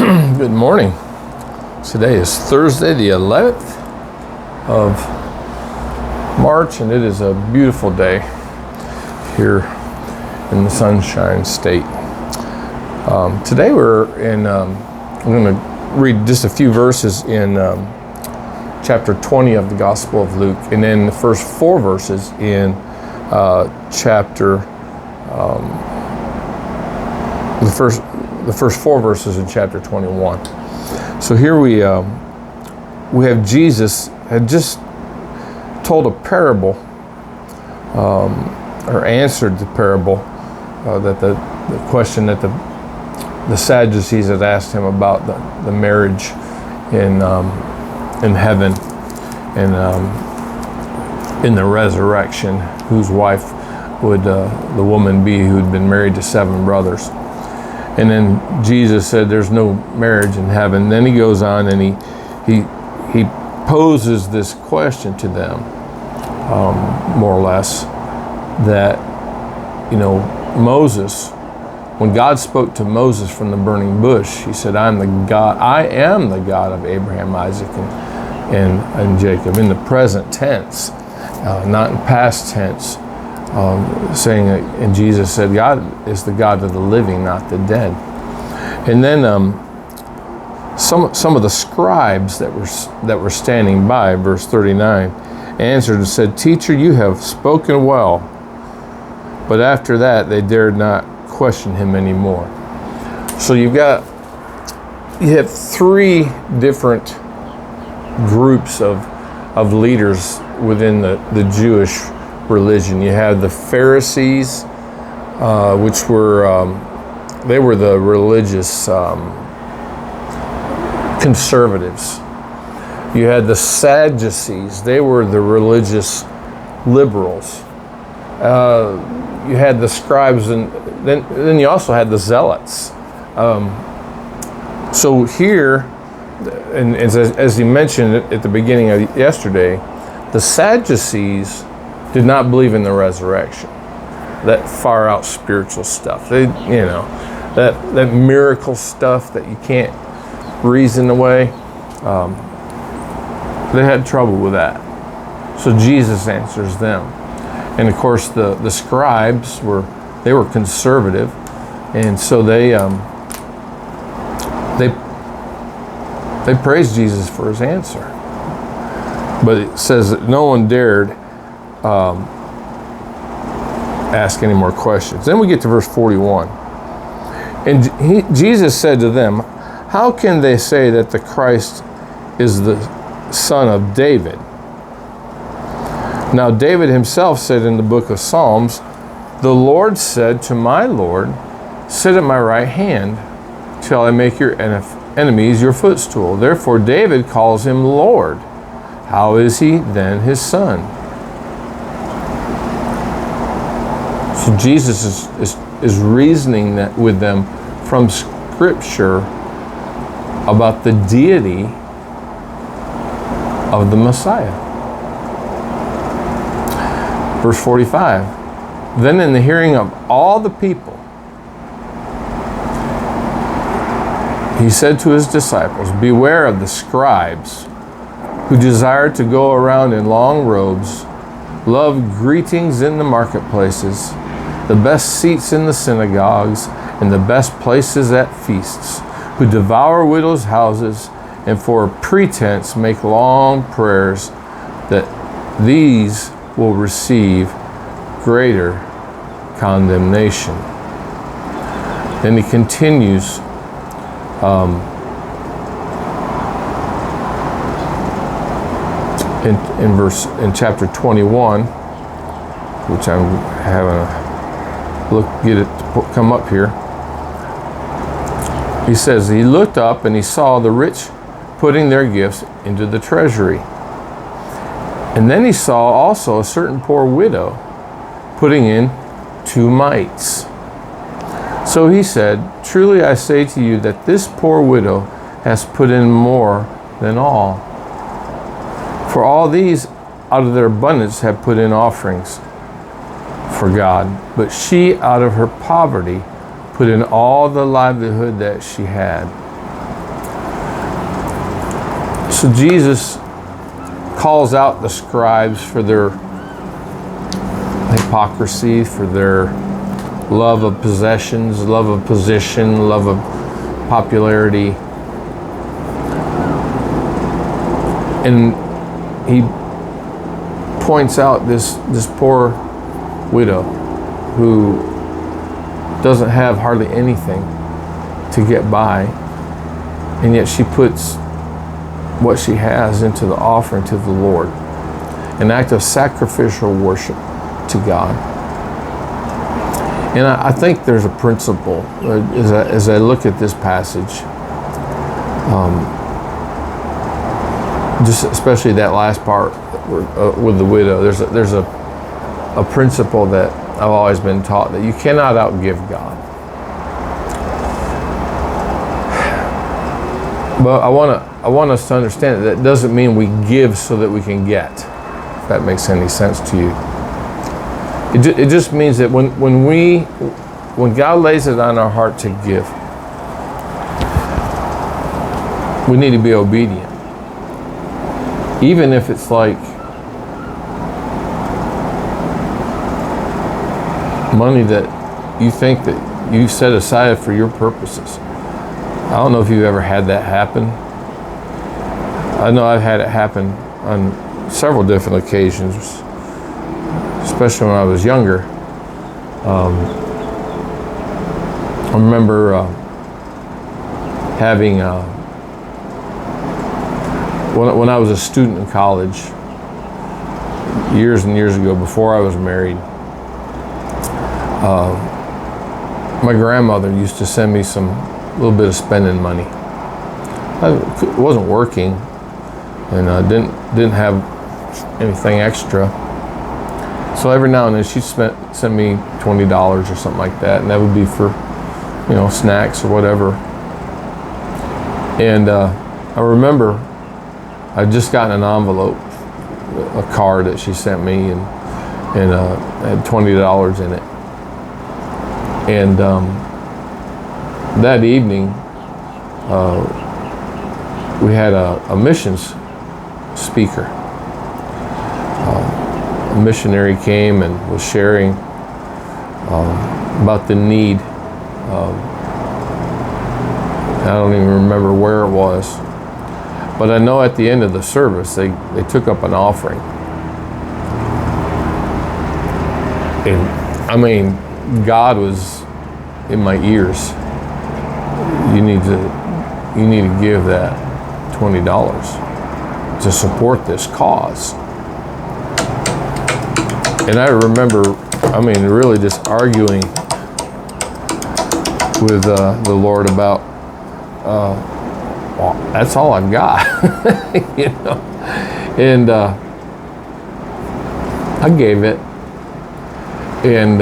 Good morning. Today is Thursday, the 11th of March, and it is a beautiful day here in the Sunshine State. Today I'm going to read just a few verses in chapter 20 of the Gospel of Luke, and then the first four verses in the first four verses in chapter 21. So here we have Jesus had just told a parable, or answered the parable, that the question that the Sadducees had asked him about the marriage in heaven and in the resurrection, whose wife would the woman be who'd been married to 7 brothers. And then Jesus said there's no marriage in heaven. Then he goes on and he poses this question to them, more or less, that, Moses, when God spoke to Moses from the burning bush, he said, I am the God of Abraham, Isaac, and Jacob, in the present tense, not in past tense. Saying, and Jesus said, God is the God of the living, not the dead. And then some of the scribes that were standing by, verse 39, answered and said, Teacher, you have spoken well. But after that, they dared not question him anymore. So you have 3 different groups of leaders within the Jewish religion. You had the Pharisees, which were they were the religious conservatives. You had the Sadducees. They were the religious liberals. You had the scribes, and then you also had the zealots. So here, and as he mentioned at the beginning of yesterday, the Sadducees did not believe in the resurrection, that far out spiritual stuff. They, that miracle stuff that you can't reason away. They had trouble with that. So Jesus answers them. And of course the scribes were conservative, and so they praised Jesus for his answer. But it says that no one dared ask any more questions. Then we get to verse 41. And Jesus said to them, how can they say that the Christ is the son of David? Now David himself said in the book of Psalms, the Lord said to my Lord, sit at my right hand till I make your enemies your footstool. Therefore David calls him Lord. How is he then his son? So Jesus is reasoning that with them from Scripture about the deity of the Messiah. Verse 45. Then in the hearing of all the people, he said to his disciples, beware of the scribes who desire to go around in long robes, love greetings in the marketplaces, the best seats in the synagogues, and the best places at feasts, who devour widows' houses, and for a pretense make long prayers, that these will receive greater condemnation. Then he continues, in chapter 21, which I'm having get it to come up here. He says, he looked up and he saw the rich putting their gifts into the treasury. And then he saw also a certain poor widow putting in 2 mites. So he said, truly I say to you that this poor widow has put in more than all. For all these out of their abundance have put in offerings for God, but she out of her poverty put in all the livelihood that she had, So Jesus calls out the scribes for their hypocrisy, for their love of possessions, love of position, love of popularity. And he points out this poor widow who doesn't have hardly anything to get by, and yet she puts what she has into the offering to the Lord, an act of sacrificial worship to God. And I think there's a principle as I look at this passage, just especially that last part with the widow. There's a principle that I've always been taught, that you cannot outgive God. But I want us to understand that doesn't mean we give so that we can get, if that makes any sense to you. It just means that when God lays it on our heart to give, we need to be obedient. Even if it's like money that you think that you set aside for your purposes. I don't know if you've ever had that happen. I know I've had it happen on several different occasions, especially when I was younger. I remember having, when I was a student in college, years and years ago, before I was married, my grandmother used to send me a little bit of spending money. I wasn't working, and I didn't have anything extra. So every now and then she'd send me $20 or something like that, and that would be for, snacks or whatever. And I remember I'd just gotten an envelope, a card that she sent me, and had $20 in it. And that evening, we had a missions speaker. A missionary came and was sharing about the need. I don't even remember where it was, but I know at the end of the service they took up an offering. And I mean, God was in my ears. You need to give that $20 to support this cause. And I remember, really just arguing with the Lord about, well, that's all I've got, And I gave it, and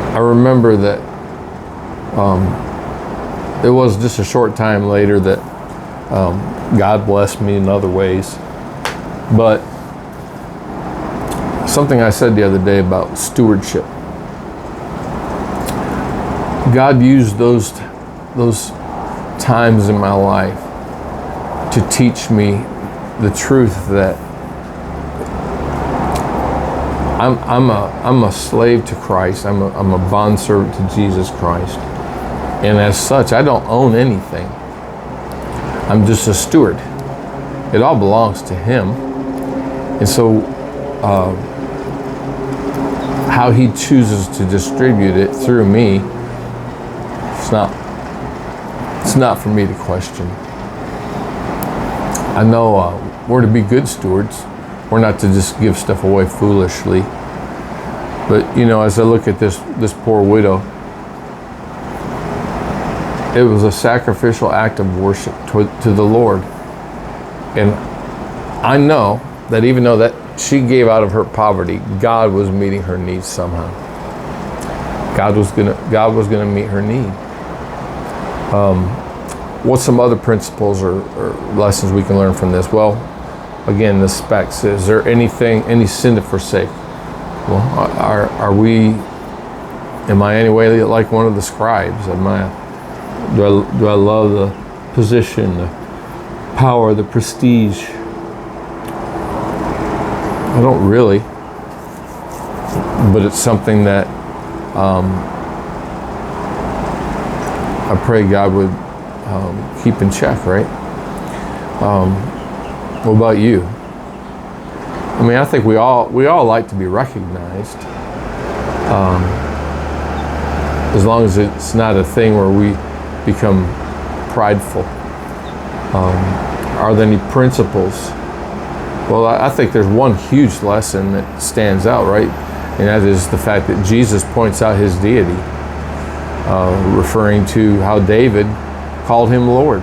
I remember that it was just a short time later that God blessed me in other ways. But something I said the other day about stewardship. God used those times in my life to teach me the truth that I'm a slave to Christ. I'm a bondservant to Jesus Christ, and as such, I don't own anything. I'm just a steward. It all belongs to Him, and so how He chooses to distribute it through me, it's not for me to question. I know we're to be good stewards. We're not to just give stuff away foolishly. But as I look at this poor widow, it was a sacrificial act of worship to the Lord. And I know that even though that she gave out of her poverty, God was meeting her needs somehow. God was gonna meet her need. What's some other principles or lessons we can learn from this? Well, again, the specs. Is there any sin to forsake? Well, am I any way like one of the scribes? Do I love the position, the power, the prestige? I don't really. But it's something that I pray God would keep in check, right? What about you? I mean, I think we all like to be recognized, as long as it's not a thing where we become prideful. Are there any principles? Well, I think there's one huge lesson that stands out, right? And that is the fact that Jesus points out his deity, referring to how David called him Lord.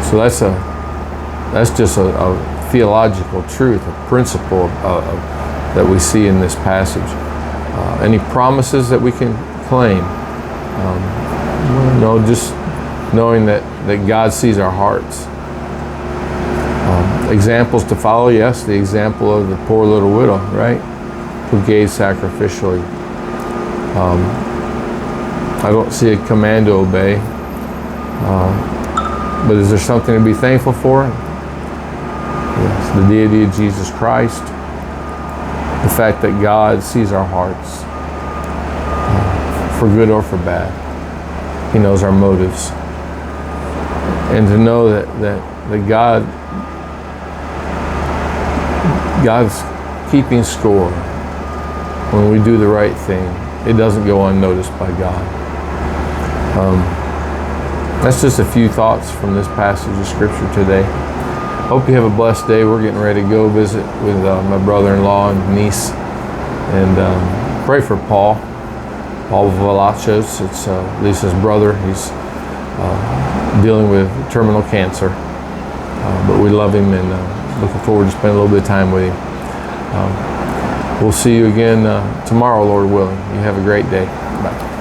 So that's just a theological truth, a principle that we see in this passage. Any promises that we can claim? No, just knowing that God sees our hearts. Examples to follow, yes, the example of the poor little widow, right, who gave sacrificially. I don't see a command to obey, but is there something to be thankful for? Yes, the deity of Jesus Christ, the fact that God sees our hearts, for good or for bad. He knows our motives. And to know that God's keeping score when we do the right thing. It doesn't go unnoticed by God. That's just a few thoughts from this passage of Scripture today. Hope you have a blessed day. We're getting ready to go visit with my brother-in-law and niece. And pray for Paul Velachos. It's Lisa's brother. He's dealing with terminal cancer. But we love him and looking forward to spending a little bit of time with him. We'll see you again tomorrow, Lord willing. You have a great day. Bye.